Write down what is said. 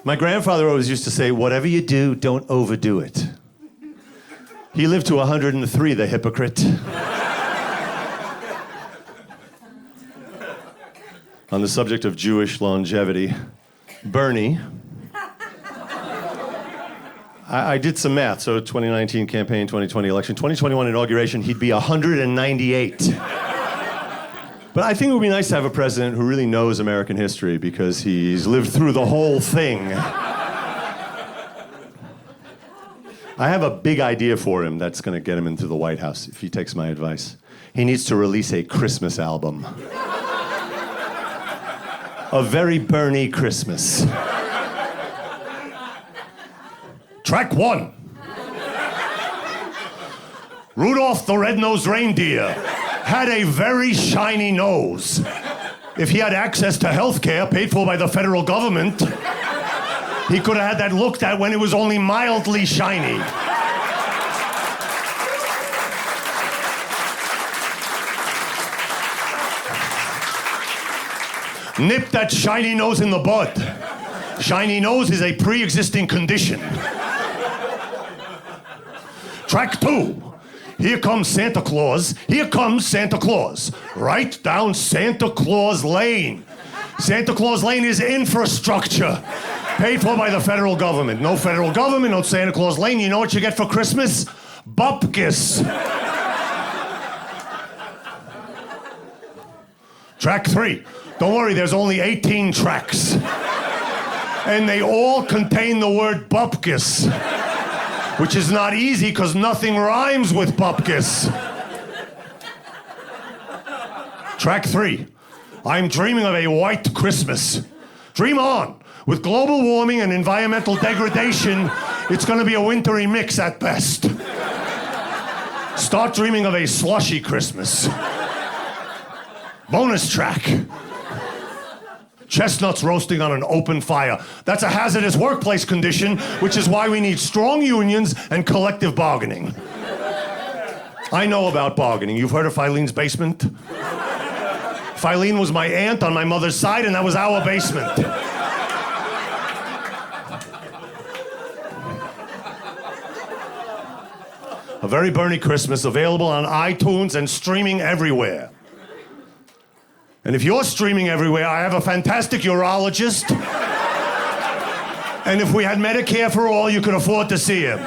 My grandfather always used to say, whatever you do, don't overdo it. He lived to 103, the hypocrite. On the subject of Jewish longevity, Bernie, I did some math, so 2019 campaign, 2020 election, 2021 inauguration, he'd be 198. But I think it would be nice to have a president who really knows American history because he's lived through the whole thing. I have a big idea for him that's going to get him into the White House, if he takes my advice. He needs to release a Christmas album. A very Bernie Christmas. Track 1. Rudolph the Red-Nosed Reindeer had a very shiny nose. If he had access to health care paid for by the federal government, he could have had that looked at when it was only mildly shiny. Nip that shiny nose in the bud. Shiny nose is a pre-existing condition. Track 2. Here comes Santa Claus. Here comes Santa Claus. Right down Santa Claus Lane. Santa Claus Lane is infrastructure paid for by the federal government. No federal government, no Santa Claus Lane. You know what you get for Christmas? Bupkis. Track 3. Don't worry, there's only 18 tracks. And they all contain the word bupkis, which is not easy because nothing rhymes with bupkis. Track 3. I'm dreaming of a white Christmas. Dream on. With global warming and environmental degradation, it's going to be a wintry mix at best. Start dreaming of a slushy Christmas. Bonus track. Chestnuts roasting on an open fire. That's a hazardous workplace condition, which is why we need strong unions and collective bargaining. I know about bargaining. You've heard of Filene's basement? Filene was my aunt on my mother's side, and that was our basement. A Very Bernie Christmas, available on iTunes and streaming everywhere. And if you're streaming everywhere, I have a fantastic urologist. And if we had Medicare for all, you could afford to see him.